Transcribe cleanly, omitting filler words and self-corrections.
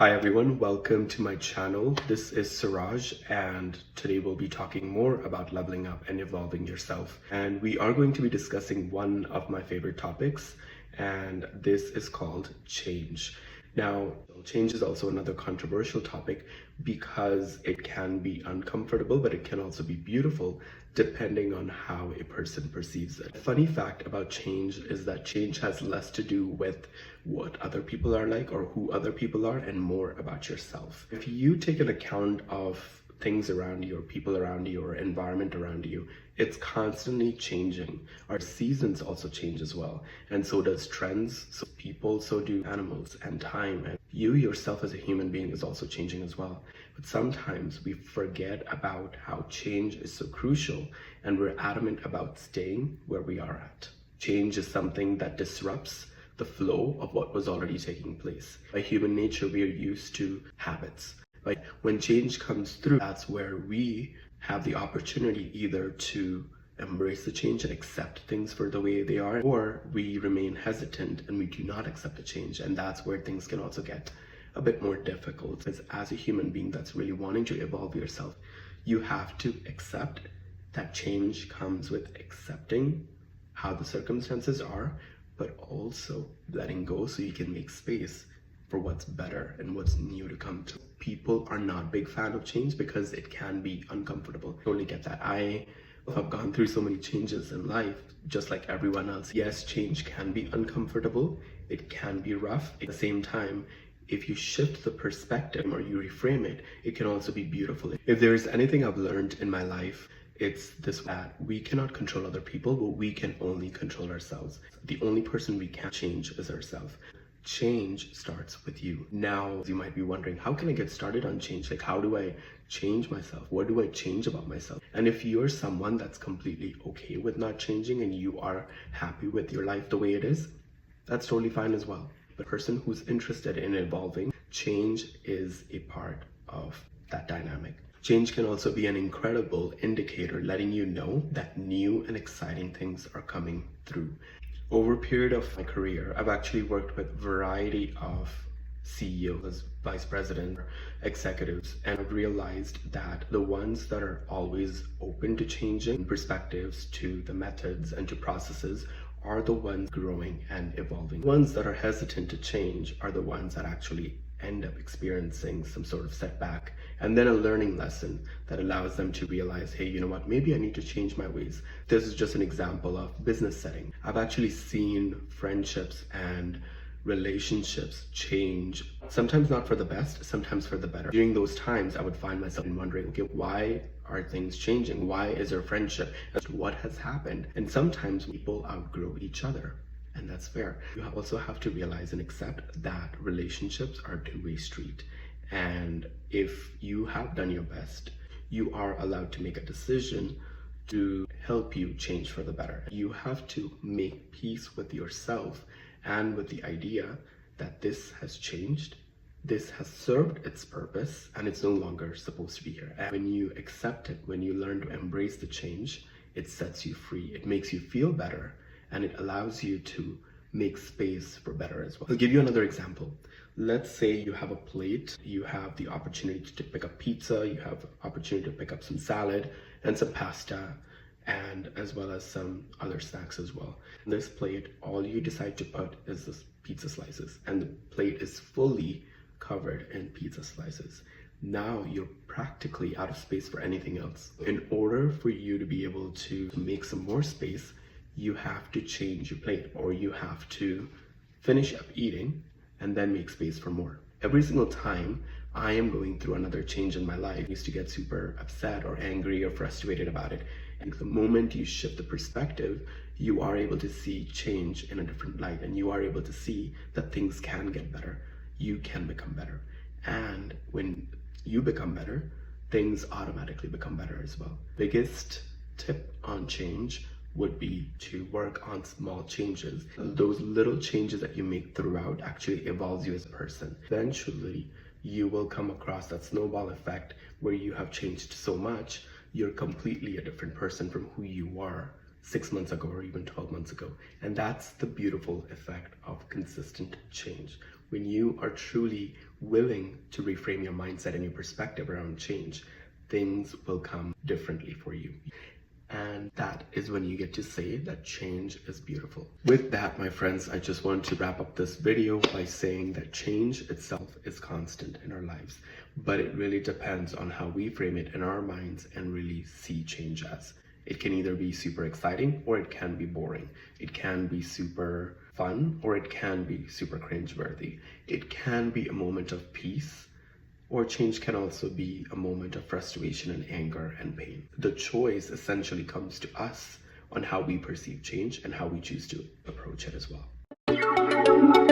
Hi everyone, welcome to my channel. This is Suraj and today we'll be talking more about leveling up and evolving yourself. And we are going to be discussing one of my favorite topics, and this is called change. Now, change is also another controversial topic because it can be uncomfortable, but it can also be beautiful depending on how a person perceives it. A funny fact about change is that change has less to do with what other people are like or who other people are and more about yourself. If you take an account of things around you or people around you or environment around you, it's constantly changing. Our seasons also change as well, and so does trends, so people, so do animals, and time, and you yourself as a human being is also changing as well. But sometimes we forget about how change is so crucial, and we're adamant about staying where we are at. Change is something that disrupts the flow of what was already taking place. By human nature, we are used to habits. Like when change comes through, that's where we have the opportunity either to embrace the change and accept things for the way they are, or we remain hesitant and we do not accept the change. And that's where things can also get a bit more difficult, because as a human being that's really wanting to evolve yourself, you have to accept that change comes with accepting how the circumstances are, but also letting go so you can make space for what's better and what's new to come to. People are not big fan of change because it can be uncomfortable. I totally get that. I have gone through so many changes in life, just like everyone else. Yes, change can be uncomfortable. It can be rough. At the same time, if you shift the perspective or you reframe it, it can also be beautiful. If there is anything I've learned in my life, it's this: that we cannot control other people, but we can only control ourselves. The only person we can change is ourselves. Change starts with you. Now, you might be wondering, how can I get started on change? Like, how do I change myself? What do I change about myself? And if you're someone that's completely okay with not changing and you are happy with your life the way it is, that's totally fine as well. But a person who's interested in evolving, change is a part of that dynamic. Change can also be an incredible indicator letting you know that new and exciting things are coming through. Over a period of my career, I've actually worked with a variety of CEOs, vice presidents, executives, and I've realized that the ones that are always open to changing perspectives, to the methods and to processes, are the ones growing and evolving. The ones that are hesitant to change are the ones that actually end up experiencing some sort of setback and then a learning lesson that allows them to realize, hey, you know what, maybe I need to change my ways. This is just an example of business setting. I've actually seen friendships and relationships change, sometimes not for the best, sometimes for the better. During those times, I would find myself wondering, okay, why are things changing? Why is there friendship? What has happened? And sometimes people outgrow each other. And that's fair. You also have to realize and accept that relationships are a two-way street. And if you have done your best, you are allowed to make a decision to help you change for the better. You have to make peace with yourself and with the idea that this has changed, this has served its purpose, and it's no longer supposed to be here. And when you accept it, when you learn to embrace the change, it sets you free. It makes you feel better, and it allows you to make space for better as well. I'll give you another example. Let's say you have a plate, you have the opportunity to pick up pizza, you have opportunity to pick up some salad and some pasta, and as well as some other snacks as well. In this plate, all you decide to put is this pizza slices, and the plate is fully covered in pizza slices. Now you're practically out of space for anything else. In order for you to be able to make some more space, you have to change your plate, or you have to finish up eating and then make space for more. Every single time I am going through another change in my life, I used to get super upset or angry or frustrated about it. And the moment you shift the perspective, you are able to see change in a different light, and you are able to see that things can get better. You can become better. And when you become better, things automatically become better as well. Biggest tip on change would be to work on small changes. Those little changes that you make throughout actually evolves you as a person. Eventually, you will come across that snowball effect where you have changed so much, you're completely a different person from who you were 6 months ago or even 12 months ago. And that's the beautiful effect of consistent change. when you are truly willing to reframe your mindset and your perspective around change, things will come differently for you. And that is when you get to say that change is beautiful. With that, my friends, I just want to wrap up this video by saying that change itself is constant in our lives, but it really depends on how we frame it in our minds and really see change as. It can either be super exciting or it can be boring. It can be super fun or it can be super cringeworthy. It can be a moment of peace, or change can also be a moment of frustration and anger and pain. The choice essentially comes to us on how we perceive change and how we choose to approach it as well.